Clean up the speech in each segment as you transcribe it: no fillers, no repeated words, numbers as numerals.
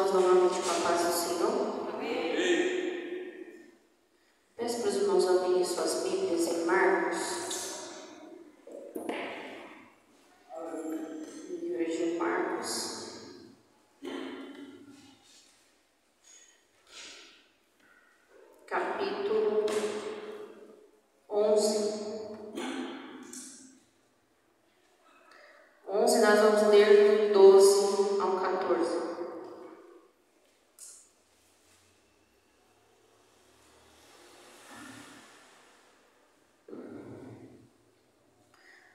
irmãos novamente com a paz do Senhor. Amém. Peço para os irmãos abrirem suas Bíblias em Marcos. Livro de Marcos. Capítulo 11. 11 nós vamos ler do 12 ao 14.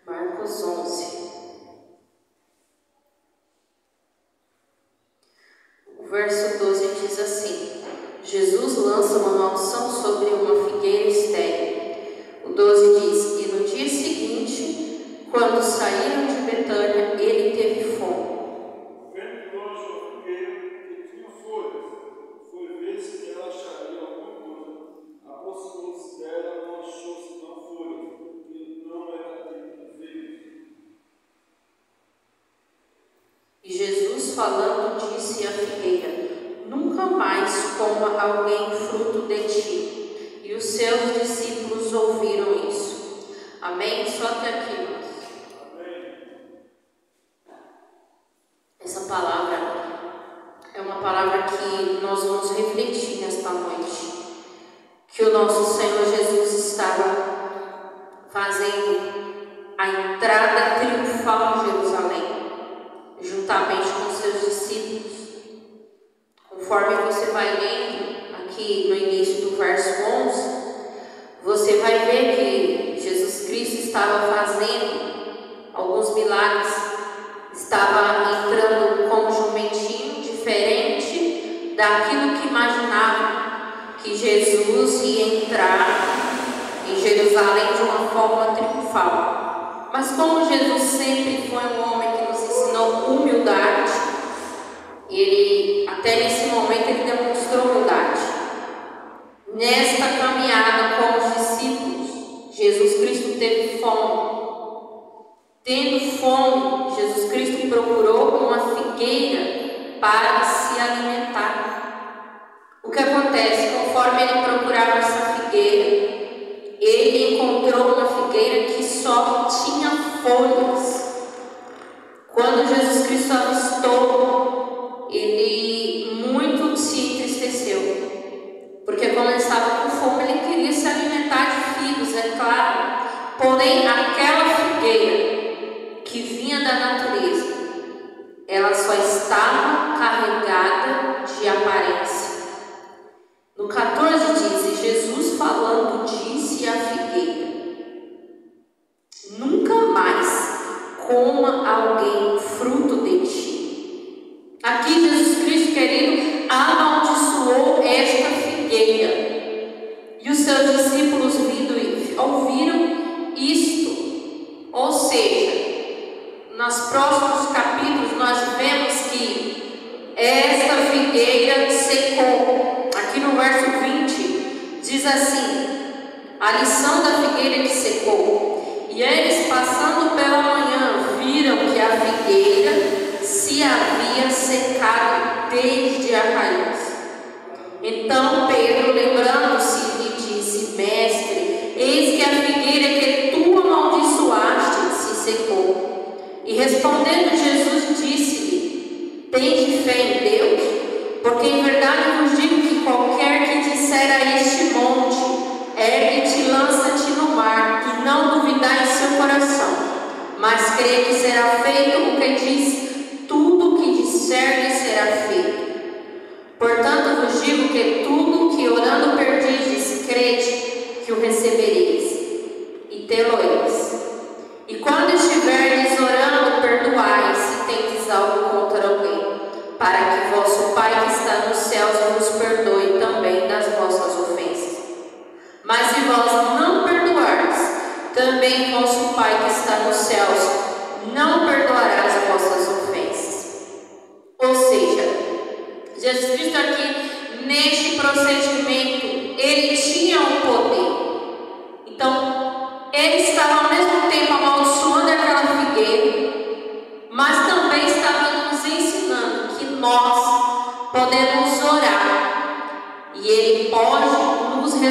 Marcos 11. O verso 12 diz assim: Jesus lança uma maldição sobre uma figueira estéril. O 12 diz: e no dia seguinte, quando saíram de Betânia, ele teve fome. Vendo de longe uma figueira que tinha folhas, foi ver se ela acharia alguma coisa. Aproximou-se dela, não achou senão folhas, porque não era tempo de ver. E Jesus, falando, disse à figueira: nunca mais coma alguém fruto de ti. E os seus discípulos ouviram isso. Amém? Só até aqui, irmãos. Essa palavra é uma palavra que nós vamos refletir nesta noite. Que o nosso Senhor Jesus estava fazendo a entrada triunfal em Jerusalém, juntamente com seus discípulos. Conforme você vai lendo aqui no início do verso 11, você vai ver que Jesus Cristo estava fazendo alguns milagres, estava entrando com um jumentinho diferente daquilo que imaginava que Jesus ia entrar em Jerusalém de uma forma triunfal. Mas como Jesus sempre foi um homem que nos ensinou humildade, ele, até nesse momento, ele demonstrou humildade. Nesta caminhada com os discípulos, Jesus Cristo teve fome. Tendo fome, Jesus Cristo procurou uma figueira para se alimentar. O que acontece? Conforme ele procurava essa figueira, ele encontrou uma figueira que só tinha folhas. Quando Jesus Cristo avistou, ele muito se entristeceu. Porque como ele estava com fome, ele queria se alimentar de figos, é claro. Porém, aquela figueira que vinha da natureza, ela só estava carregada de aparência. No 14 diz: e Jesus falando disse à figueira: nunca mais coma alguém fruto de ti. Aqui Jesus Cristo, querido, amaldiçoou esta figueira. E os seus discípulos ouviram isto. Ou seja, nos próximos capítulos nós vemos que esta figueira secou. Aqui no verso 20 diz assim: a lição da figueira que secou. E eles, passando pela manhã, viram que a figueira se havia secado desde a raiz. Então Pedro, lembrando-se, lhe disse: mestre, eis que a figueira que tu amaldiçoaste se secou. E respondendo Jesus, disse-lhe: tende fé em Deus? Porque em verdade vos digo que qualquer que disser a este monte: ergue-te e lança-te no mar, e não duvidar em seu coração, mas crê que será feito o que diz, tudo o que disser lhe será feito. Portanto vos digo que tudo que orando perdides, crede que o recebereis, e tê-lo-eis. E quando estiverdes orando, perdoai se tendes algo contra alguém, para que vosso Pai que está nos céus vos perdoe também das vossas ofensas. Mas se vós não perdoardes, também vosso Pai que está nos céus não perdoará as vossas ofensas. Ou seja, Jesus Cristo aqui, neste procedimento, ele tinha um poder. Então, ele estava ao mesmo tempo amaldiçoando aquela figueira, mas também estava nos ensinando que nós podemos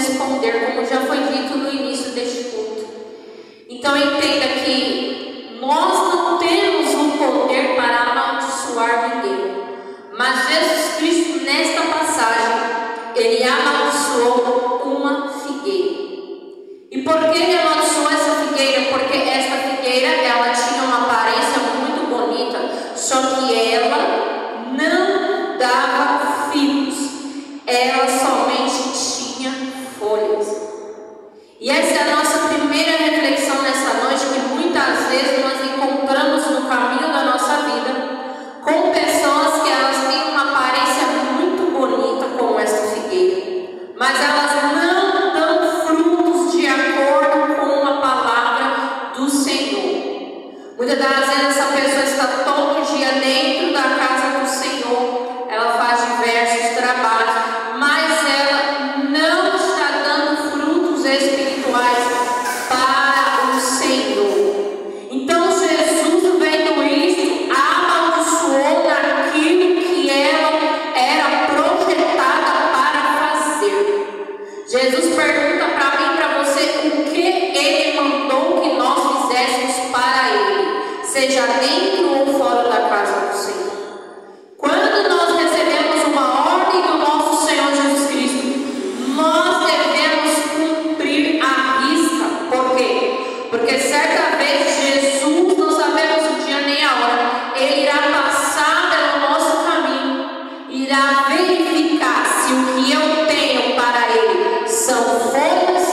responder, como já foi dito no início deste culto. Então entenda que nós não temos o poder para amaldiçoar ninguém, mas Jesus Cristo, nesta passagem, ele amaldiçoou uma figueira. E por que ele amaldiçoou essa figueira? Porque esta figueira, ela tinha uma aparência muito bonita, só que ela não dava figos, ela somente tinha folhas. E essa é a nossa primeira reflexão nessa noite, que muitas vezes nós encontramos no caminho da nossa vida com pessoas que elas têm uma aparência muito bonita como esta figueira, mas elas não dão frutos de acordo com a palavra do Senhor. Muitas das vezes essa pessoa está todo dia dentro da casa do Senhor, ela faz diversos trabalhos, mas ela não está dando frutos espirituais para o Senhor. Então Jesus, vendo isso, amaldiçoou naquilo que ela era projetada para fazer. Jesus pergunta para mim e para você o que ele mandou que nós fizéssemos para ele, seja dentro ou fora da casa do Senhor. Quando nós recebemos uma ordem do nosso Senhor Jesus Cristo, nós devemos cumprir à risca. Por quê? Porque certa vez Jesus, não sabemos o dia nem a hora, ele irá passar pelo nosso caminho, irá verificar se o que eu tenho para ele são folhas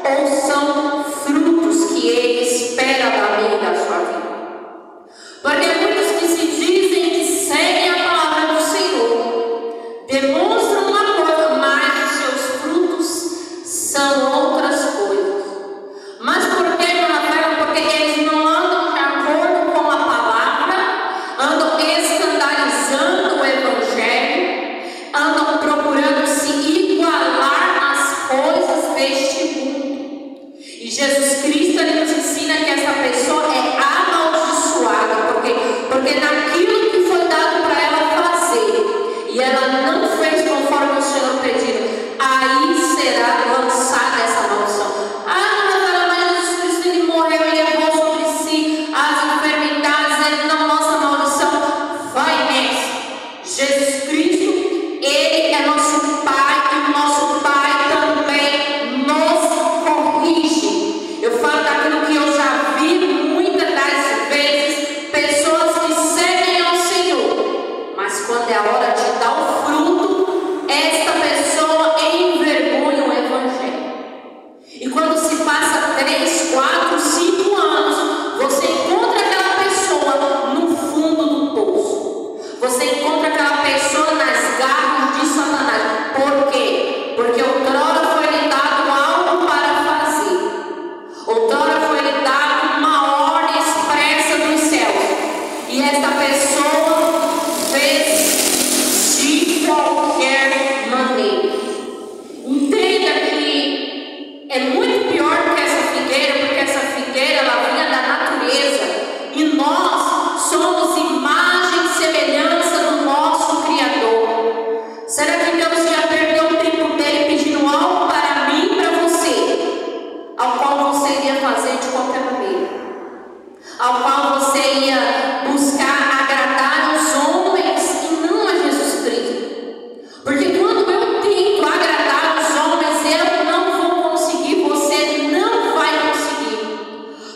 ou são frutos que ele espera da minha e da sua vida. Porque muitos que se dizem que seguem a palavra do Senhor demonstram uma coisa, mas os seus frutos são outras coisas. Mas por que, meu Rafael? Porque eles não andam de acordo com a palavra, andam escandalizando o Evangelho, andam procurando se igualar às coisas deste mundo. E Jesus Cristo, ele nos ensina que essa pessoa é amaldiçoada, porque naquilo que foi dado para ela fazer, e ela não fez conforme o Senhor pediu, aí será lançada essa maldição. Mas Jesus Cristo, ele morreu e levou sobre si as enfermidades, ele não lança maldição. Vai nessa. Jesus Cristo, ele é nosso Pai, e o nosso Pai também nos corrige. Eu falo daquilo que eu já vi muitas das vezes, pessoas que seguem ao Senhor, mas quando é a hora de dar o fruto, esta pessoa envergonha o Evangelho. E quando se passa 3, 4, 5 anos, você encontra aquela pessoa no fundo do poço. Você encontra aquela pessoa nas garras de Satanás. Por quê? Porque outrora foi lhe dado algo para fazer. Outrora foi lhe dado uma ordem expressa dos céus. E esta pessoa fez de qualquer maneira. Entenda que é muito pior que essa figueira, porque essa figueira ela vinha da natureza. E nós somos imagem e semelhança do nosso Criador. Será que Deus já perdeu o tempo dele pedindo algo para mim e para você, ao qual você iria fazer de qualquer maneira, ao qual você ia buscar agradar aos homens e não a Jesus Cristo? Porque quando eu tento agradar os homens, eu não vou conseguir, você não vai conseguir.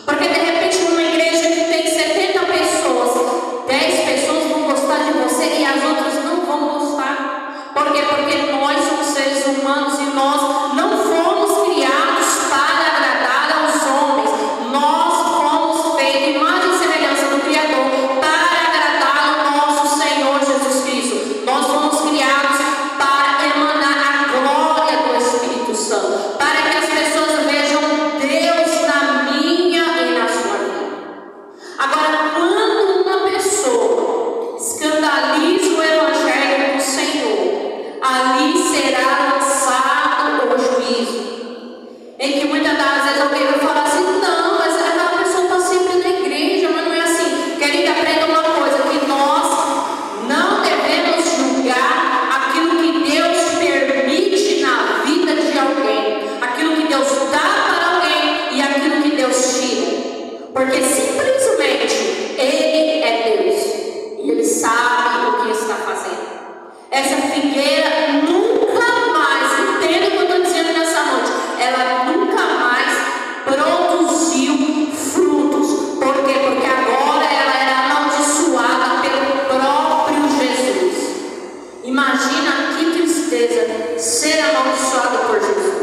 Porque de repente numa igreja que tem 70 pessoas, 10 pessoas vão gostar de você e as outras não vão gostar. Por quê? Porque nós somos seres humanos e nós não fomos criados para agradar aos homens. Nós fomos feitos imagem e semelhança do Criador para agradar ao nosso Senhor Jesus Cristo. Nós fomos criados para emanar a glória do Espírito Santo, para que as pessoas vejam Deus na minha e na sua vida. Agora, quando uma pessoa escandaliza o Evangelho do Senhor, ali será lançado o juízo. Em que muitas das vezes alguém vai falar assim: não, mas aquela pessoa está sempre na igreja, mas não é assim. Querida, aprenda uma coisa, que nós não devemos julgar aquilo que Deus permite na vida de alguém. porque simplesmente Ele é Deus e Ele sabe o que está fazendo. Essa figueira nunca mais, entenda o que eu estou dizendo nessa noite, ela nunca mais produziu frutos. Por quê? Porque agora ela era amaldiçoada pelo próprio Jesus. Imagina que tristeza ser amaldiçoada por Jesus.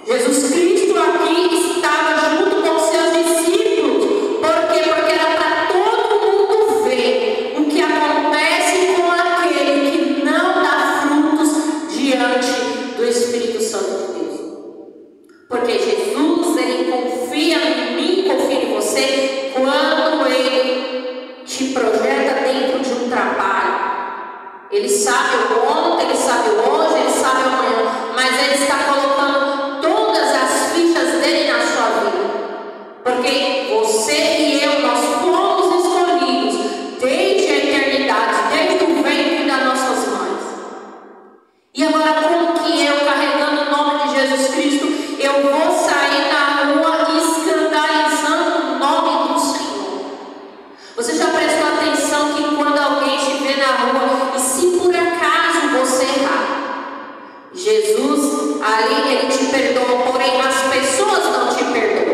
Jesus Cristo aqui estava junto com seus discípulos. Por quê? Porque era para todo mundo ver o que acontece com aquele que não dá frutos diante do Espírito Santo de Deus. Porque Jesus, Ele confia em mim, confia em você, quando Ele te projeta dentro de um trabalho. Ele sabe o ontem, Ele sabe o hoje, Ele sabe o amanhã, mas Ele está colocando todas as fichas dele na sua vida. Porque você e eu, nós fomos escolhidos desde a eternidade, desde o ventre das nossas mães. E agora, como que eu, carregando o nome de Jesus Cristo, eu vou sair na rua escandalizando o nome do Senhor? Você já prestou atenção que quando alguém te vê na rua, e se por acaso você errar, Jesus ali, Ele te perdoa, porém as pessoas não te perdoam.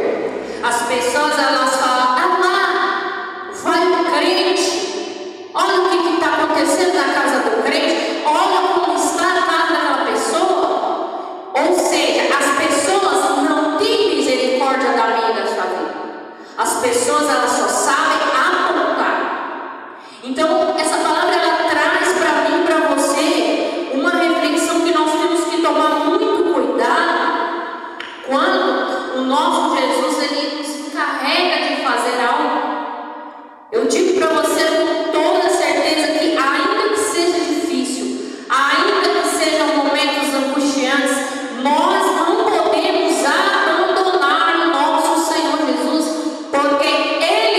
As pessoas, elas falam: ah lá, vai o crente, olha o que está acontecendo na casa do crente, olha como está a casa daquela pessoa. Ou seja, as pessoas não têm misericórdia da minha e da sua vida. As pessoas, elas só sabem apontar. Então, essa palavra, ela traz para mim e para você uma reflexão que nós temos que tomar muito cuidado quando o nosso Jesus, Ele nos encarrega de fazer algo. Eu digo para você com toda certeza que, ainda que seja difícil, ainda que sejam momentos angustiantes, nós não podemos abandonar o nosso Senhor Jesus, porque Ele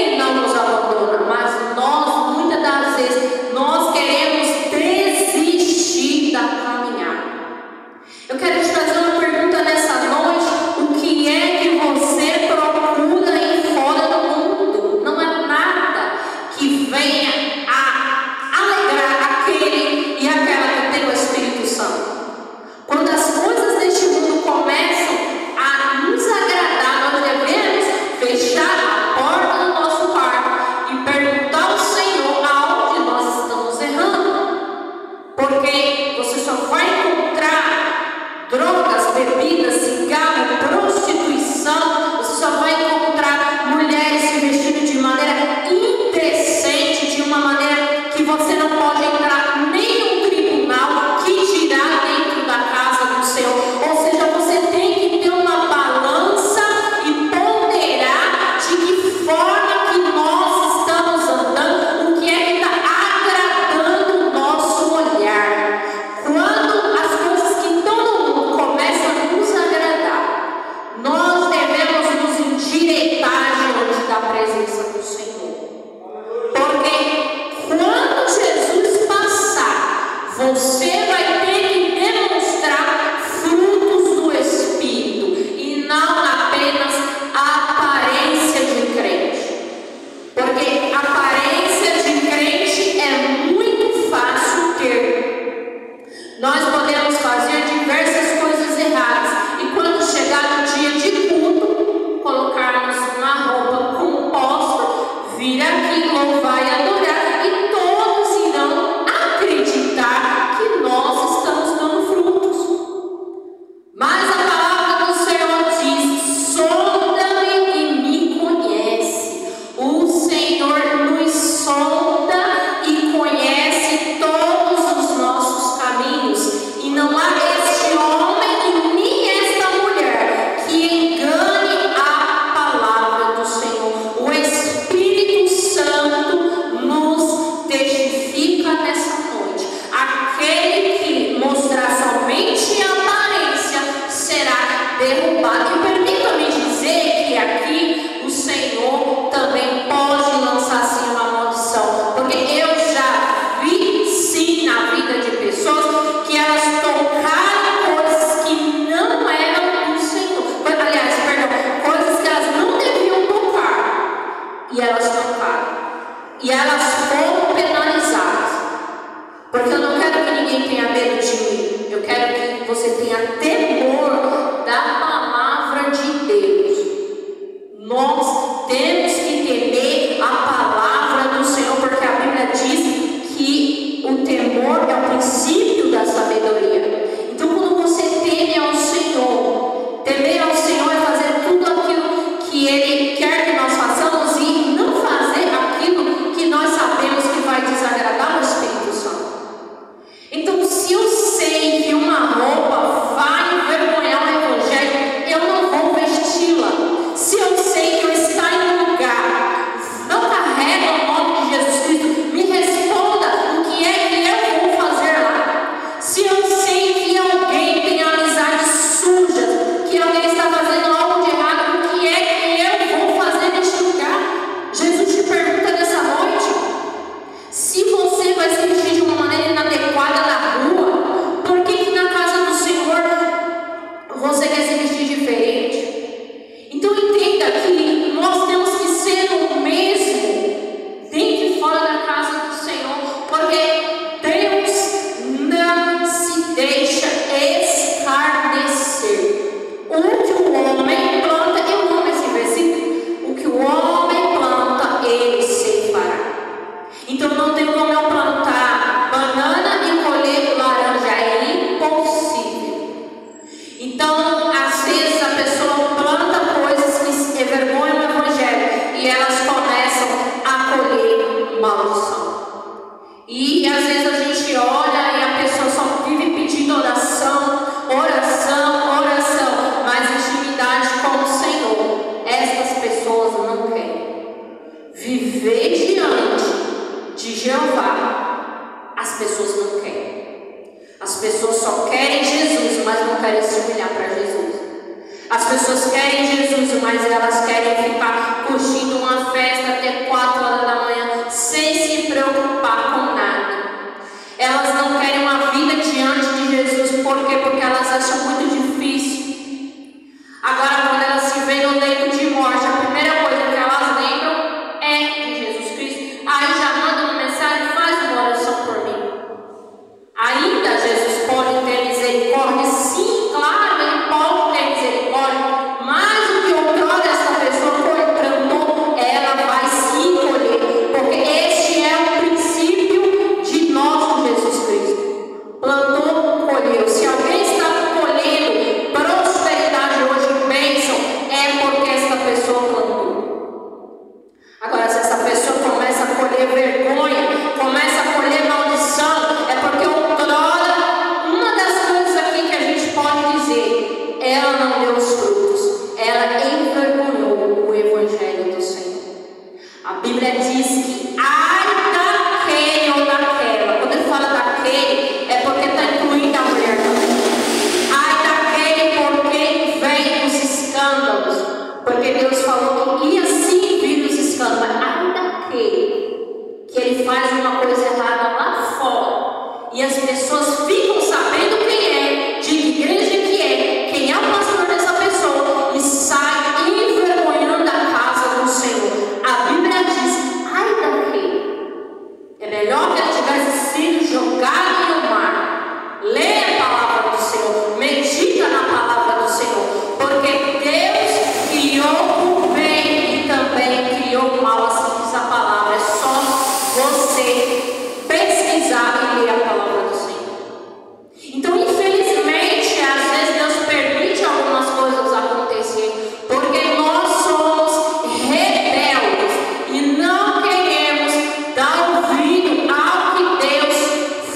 e elas tocaram. E elas foram penalizadas. Porque eu não quero que ninguém tenha medo de mim. Eu quero que você tenha temor da palavra de Deus. Nós temos que temer a palavra do Senhor, porque a Bíblia diz que o temor é o princípio da sabedoria. Então, quando você teme ao Senhor, temer ao Senhor é fazer tudo aquilo que Ele quer que nós façamos e não fazer aquilo que nós sabemos que vai desagradar ao Espírito Santo. Então, se eu sei que uma roupa vai envergonhar o Evangelho, eu não vou vesti-la. Se eu sei que eu estar em um lugar, não carrega o nome de Jesus Cristo, me responda o que é que eu vou fazer lá. Se eu sei que alguém tem amizades sujas, que alguém está fazendo algo de errado, o que é que eu vou fazer neste lugar? Jesus te pergunta nessa noite. Se você vai se vestir de uma maneira inadequada na rua, por que na casa do Senhor você quer se vestir diferente? Então entenda que nós temos que ser o mesmo dentro e fora da casa do Senhor, porque Deus não se deixa escarnecer. O que o homem planta, eu amo esse versículo, o que o homem planta, ele ceifará. Então não tem como eu plantar banana e colher laranja, é impossível. Então, às vezes a pessoa planta coisas que envergonham o Evangelho e elas começam a colher maldição. E às vezes a gente olha e a pessoa só vive pedindo oração, oração, oração, mas intimidade com o Senhor. Estas pessoas não querem viver diante de Jeová. As pessoas não querem. As pessoas só querem Jesus, mas não querem se humilhar para Jesus. As pessoas querem Jesus, mas elas querem ficar curtindo uma festa até 4 horas da manhã, sem se preocupar com nada. Elas não querem uma vida diante de Jesus, por quê? Porque elas acham muito difícil. Agora, quando elas se veem no leito de morte, a primeira coisa que elas lembram é de Jesus Cristo. Aí já manda uma mensagem, faz uma oração por mim. Ainda Jesus pode ter misericórdia? Sim, claro, Ele pode ter misericórdia, mas o que outrora essa pessoa plantou, ela vai se colher, porque este é o princípio de nosso Jesus Cristo. Plantou, colheu. Se alguém está colhendo prosperidade hoje, bênção, é porque essa pessoa plantou. Agora, se essa pessoa começa a colher vergonha, começa a colher maldição, é porque outrora, uma das coisas aqui que a gente pode dizer, ela não deu os frutos, ela envergonhou o Evangelho do Senhor. A Bíblia diz que ai daquele ou daquela, quando ele fala daquele, é porque está incluindo a mulher também. Ai daquele por quem vem os escândalos, porque Deus falou que ia sim vir os escândalos, mas ai daquele que ele faz uma coisa errada lá fora e as pessoas ficam sabendo quem é, de que igreja que é, quem é o pastor dessa pessoa e sai envergonhando a casa do Senhor. A Bíblia diz, ai daquele, é melhor que ele tivesse sido jogado no mar. Lê a palavra do Senhor, medita na palavra do Senhor, porque Deus criou o bem e também criou o mal, assim diz a palavra. É só você pesquisar e ler a palavra do Senhor. Então, infelizmente, às vezes Deus permite algumas coisas acontecerem, porque nós somos rebeldes e não queremos dar ouvido ao que Deus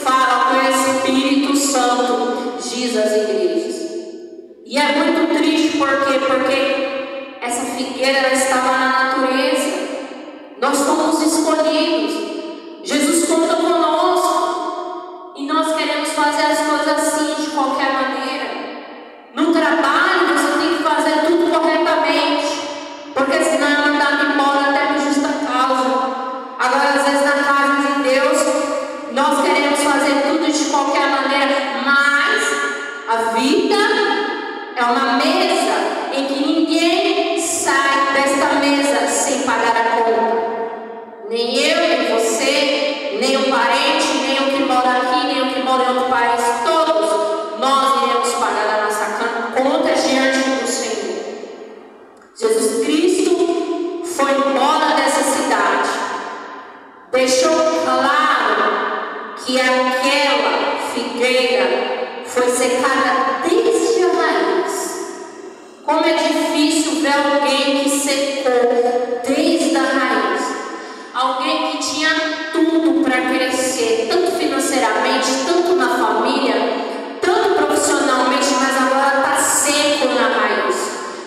fala, que o Espírito Santo diz às igrejas. E é muito triste, por quê? Porque essa figueira ela estava na natureza. Nós fomos escolhidos. Jesus conta conosco. E nós queremos fazer as coisas assim, de qualquer maneira. No trabalho, você tem que fazer tudo corretamente, porque senão é mandado embora até por justa causa. Agora, às vezes, na casa de Deus, nós queremos fazer tudo de qualquer maneira, mas a vida é uma mesa em que ninguém sai desta foi embora dessa cidade, deixou claro que aquela figueira foi secada desde a raiz. Como é difícil ver alguém que secou desde a raiz. Alguém que tinha tudo para crescer, tanto financeiramente, tanto na família, tanto profissionalmente, mas agora está seco na raiz.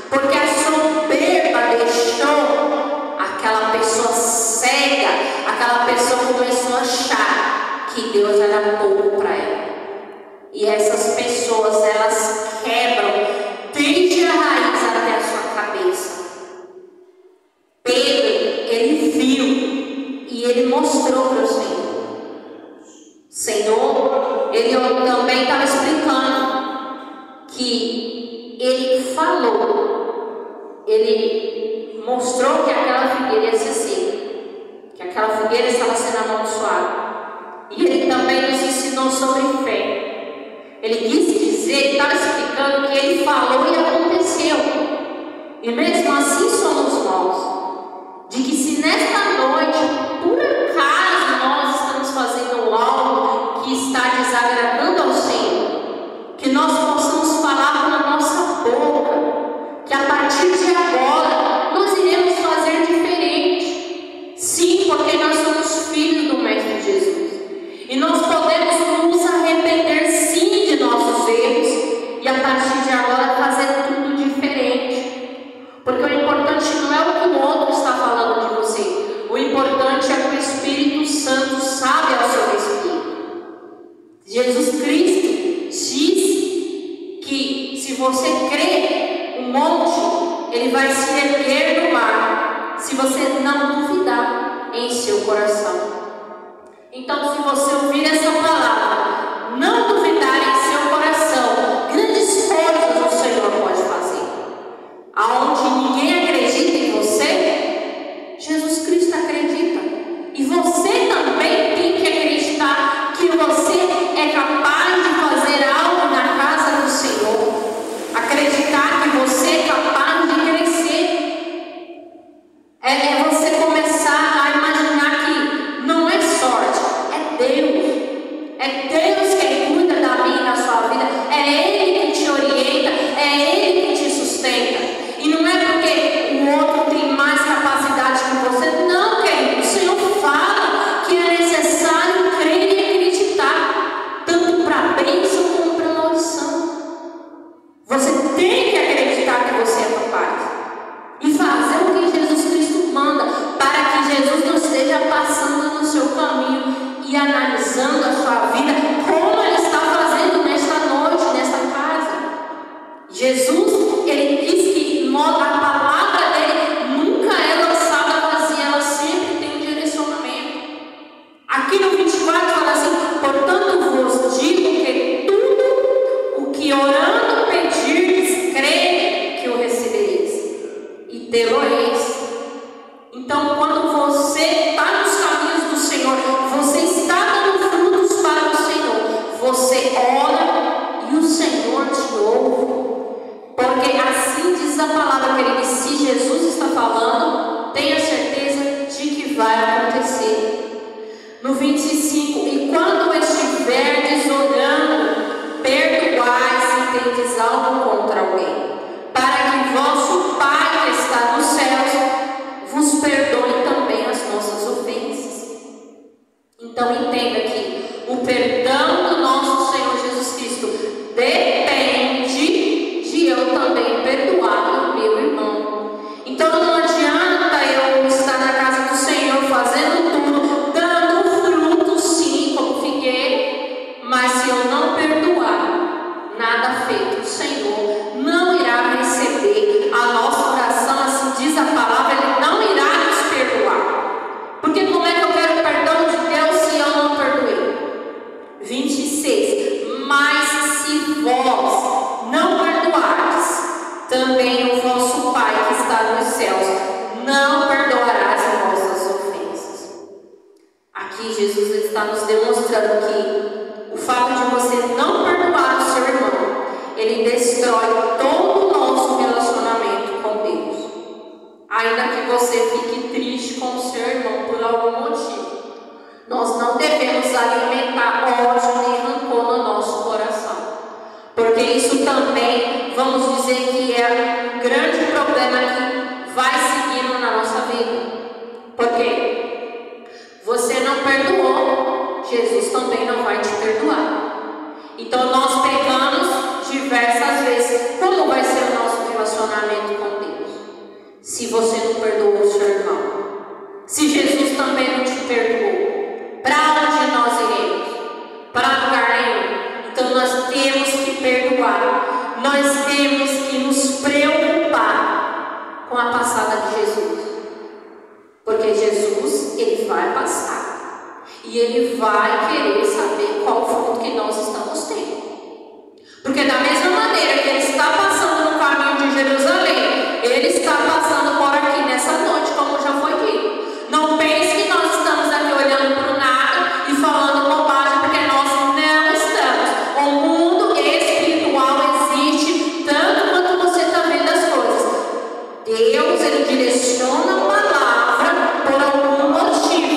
Porque a soberba deixou aquela pessoa cega, aquela pessoa começou a achar que Deus era pouco para ela. E essas pessoas, elas quebram desde a raiz até a sua cabeça. Pedro, ele viu e ele mostrou para o Senhor. Senhor, ele também estava explicando que ele falou, ele mostrou que aquela figueira ia ser seca, que aquela figueira estava sendo amaldiçoada. E ele também nos ensinou sobre fé. Ele quis dizer, ele estava explicando que ele falou e aconteceu. E mesmo assim somos nós. De que se nesta noite, por acaso, nós estamos fazendo algo que está desagradando ao Senhor, que nós possamos falar com a nossa boca, que a partir de agora nós iremos fazer diferente. Sim, porque nós somos filhos do Mestre Jesus. E nós podemos nos arrepender sim de nossos erros e a partir de agora fazer tudo diferente. Porque o importante não é o que o outro está falando de você. O importante é que o Espírito Santo sabe ao seu respeito. Jesus Cristo diz que se você crer, um monte, ele vai se erguer no mar, se você não duvidar em seu coração. Então, se você ouvir essa palavra, não duvidar em seu coração, grandes coisas o Senhor pode fazer. Aonde ninguém acredita em você, Jesus Cristo acredita. E você também tem que acreditar que você é capaz de fazer algo na casa do Senhor. Acreditar que você é capaz de crescer. É você começar a imaginar que não é sorte, é Deus. É Deus quem cuida da minha e da sua vida. É Ele que te orienta, é Ele que te sustenta. E não é porque o outro tem mais capacidade que você. Não, querido. O Senhor fala que é necessário crer e acreditar, tanto para a bênção como para a maldição. Você tem que acreditar que você é capaz e fazer o que Jesus Cristo manda, para que Jesus não esteja passando no seu caminho e analisando a sua vida, como Ele está fazendo nesta noite, nesta casa. Jesus, Ele diz que a palavra dele nunca é lançada vazia, ela sempre tem um direcionamento. Aqui no 24 fala assim: portanto vos digo que tudo o que orando pedirdes, crede que o recebereis e tê-lo-eis. Então, quando você está nos caminhos do Senhor, você está dando frutos para o Senhor, você ora e o Senhor te ouve. Porque assim diz a palavra, querido, e se Jesus está falando, tenha certeza de que vai acontecer. No 25, e quando estiverdes orando, perdoai se tendes algo contra alguém, para que vosso Pai que está nos céus vos perdoe também as nossas ofensas. Então entenda que o perdão do nosso Senhor Jesus Cristo depende de eu também perdoar o meu irmão. Então não adianta eu estar na casa do Senhor fazendo tudo, dando frutos sim, como figueira, mas se eu não perdoar, nada feito, o Senhor não irá receber a ainda que você fique triste com o seu irmão por algum motivo, nós não devemos alimentar ódio nem rancor no nosso coração, porque isso também, vamos dizer que é um grande problema que vai seguindo na nossa vida. Porque você não perdoou, Jesus também não vai te perdoar. Então nós pecamos diversas vezes. Como vai ser o nosso relacionamento com Deus se você não perdoou o seu irmão? Se Jesus também não te perdoou, para onde nós iremos? Para lugar nenhum. Então nós temos que perdoar. Nós temos que nos preocupar com a passada de Jesus. Porque Jesus, ele vai passar. E ele vai querer saber qual o fruto que nós estamos tendo. Porque da mesma maneira que ele está passando no caminho de Jerusalém, ele está passando por aqui nessa noite, como já foi dito. Não pense que nós estamos aqui olhando para o nada e falando bobagem, porque nós não estamos. O mundo espiritual existe tanto quanto você está vendo as coisas. Deus, ele direciona a palavra por algum motivo.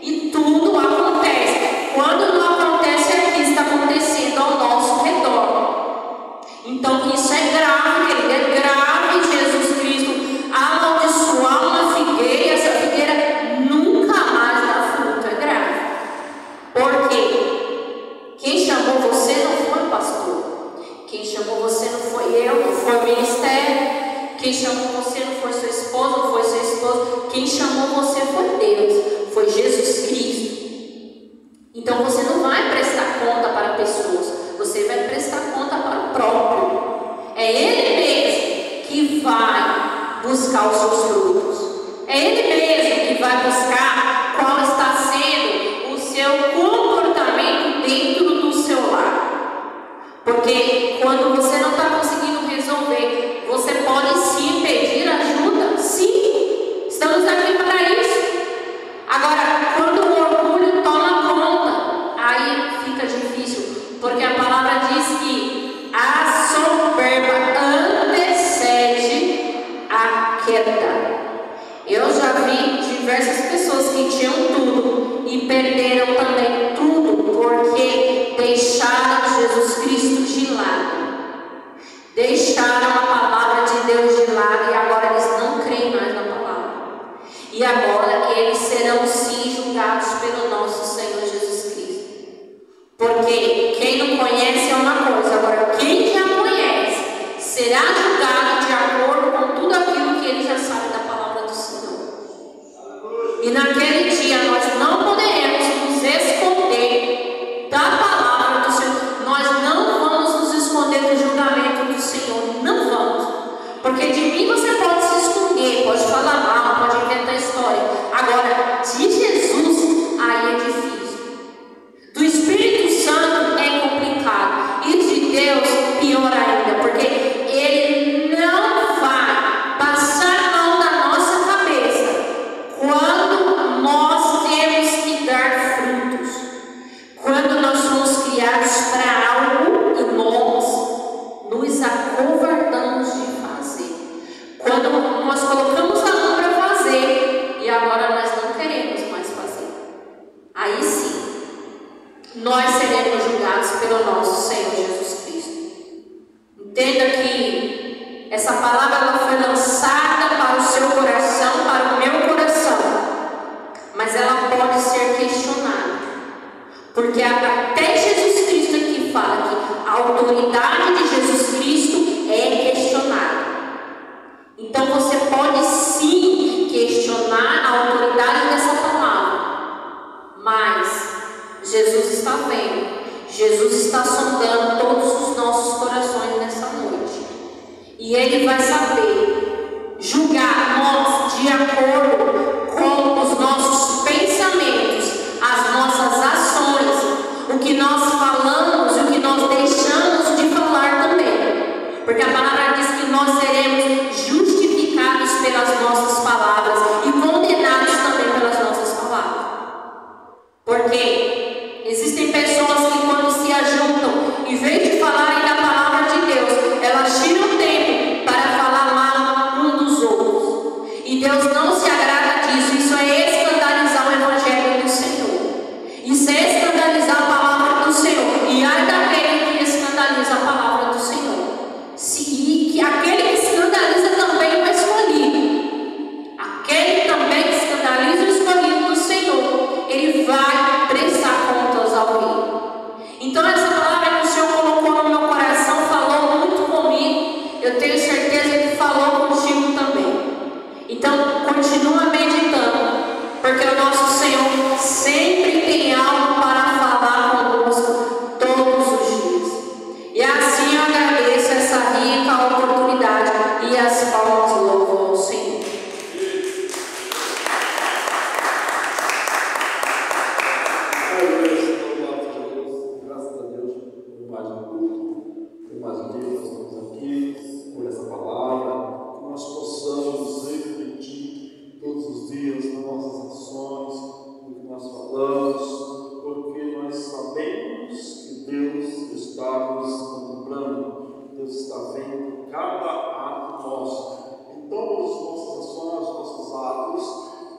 E tudo acontece. Quando não acontece aqui, está acontecendo ao nosso redor. Então isso é grave, querido. É grave Jesus Cristo amaldiçoar uma figueira. Essa figueira nunca mais dá fruto. É grave. Porque quem chamou você não foi o pastor. Quem chamou você não foi eu, não foi o ministério. Quem chamou você não foi sua esposa, não foi seu esposo. Quem chamou você foi Deus, foi Jesus Cristo. Então você não vai prestar conta para pessoas, você vai prestar conta para o próprio. É Ele mesmo que vai buscar os seus frutos. É Ele mesmo que vai buscar qual está sendo o seu comportamento dentro do seu lar. Porque quando você não está conseguindo resolver, você pode sim pedir ajuda. Sim, estamos aqui para isso. Agora, quando o orgulho toma conta, aí fica difícil. Porque a palavra diz que a soberba antecede a queda. Eu já vi diversas pessoas que tinham tudo e perderam também tudo porque deixaram Jesus Cristo de lado. Deixaram a palavra de Deus de lado e agora eles não creem mais na palavra. E agora eles serão sim julgados pelo nosso Senhor Jesus Cristo. Porque quem não conhece é uma coisa, agora quem já conhece será julgado de acordo com tudo aquilo que ele já sabe da palavra do Senhor. E naquele dia nós não poderemos nos esconder da palavra do Senhor. Nós não vamos nos esconder do julgamento do Senhor. Não vamos. Porque de mim você pode se esconder, pode falar mal, pode inventar história. Agora, de Jesus, aí é difícil. Do Espírito Santo é complicado. E de Deus, pior ainda. Porque Ele não vai passar a mão da nossa cabeça quando nós temos que dar frutos. Quando nós somos criados para algo e nós nos acovardamos de fazer. Quando nós colocamos a mão para fazer e agora nós não queremos mais fazer. Aí sim, nós seremos julgados pelo nosso Senhor Jesus Cristo. Entenda que essa palavra ela foi lançada para o seu coração, para o meu coração. Mas ela pode ser questionada. Porque até Jesus Cristo aqui fala que a autoridade de Jesus Cristo é questionada. Então você pode sim questionar a autoridade dessa palavra. Mas Jesus está vendo. Jesus está sondando todos os nossos corações nessa noite. E Ele vai saber julgar nós de acordo com os nossos pensamentos, as nossas ações, o que nós falamos e o que nós deixamos de falar também. Porque a palavra diz que nós seremos justificados pelas nossas palavras e condenados também pelas nossas palavras. Porque existem pessoas que quando se ajuntam, em vez de falarem da palavra de Deus, elas tiram tempo para falar mal um dos outros. E Deus não se agrada disso. Isso é escandalizar o Evangelho do Senhor. Isso é escandalizar a palavra do Senhor. E ai daquele que escandaliza a palavra do Senhor. E que aquele que escandaliza também o escolhido. Aquele também que escandaliza o escolhido do Senhor, ele vai prestar contas ao Rei. Então essa palavra que o Senhor colocou no meu coração falou muito comigo. Eu tenho certeza que falou contigo também. Então continua meditando, porque o nosso Senhor sempre tem algo para falar conosco todos os dias. E assim eu agradeço essa rica oportunidade e as palmas louvam ao Senhor. Graças a Deus por mais um culto, por mais um dia que nós estamos aqui, por essa palavra, que nós possamos refletir todos os dias nas nossas ações, no que nós falamos, porque nós sabemos que Deus está nos contemplando, Deus está vendo cada ato nosso. Então, as nossas ações, os nossos atos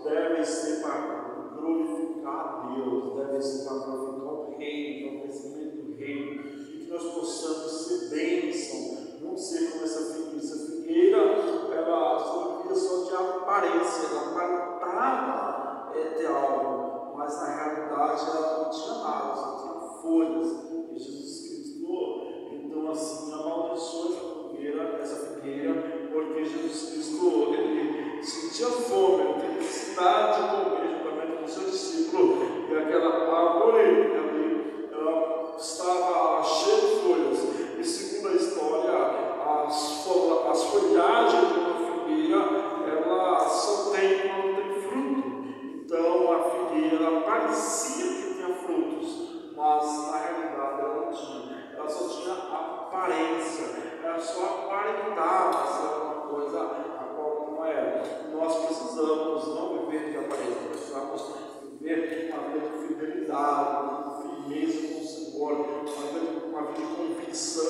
devem ser para glorificar a Deus, devem ser para glorificar o Reino, para o crescimento do Reino, e que nós possamos ser bênção, não ser como essa figueira. Essa figueira, ela servia só de aparência, ela aparentava ter algo, mas na realidade ela não tinha nada, só tinha folhas. E Jesus Cristo, então assim, amaldiçoou essa figueira, porque Jesus Cristo, ele sentia fome, ele tinha necessidade de comer juntamente com o seu discípulo, e aquela árvore ali, ela estava cheia de folhas, e segundo a história, as folhagens de uma figueira, ela só tem quando tem fruto. Então a figueira parecia que tinha frutos, mas na realidade ela não tinha, ela só tinha aparência, ela só aparentava ser uma coisa a qual não era. Nós precisamos não viver de aparência, precisamos viver uma vida de fidelidade, de firmeza com o Senhor, uma vida de convicção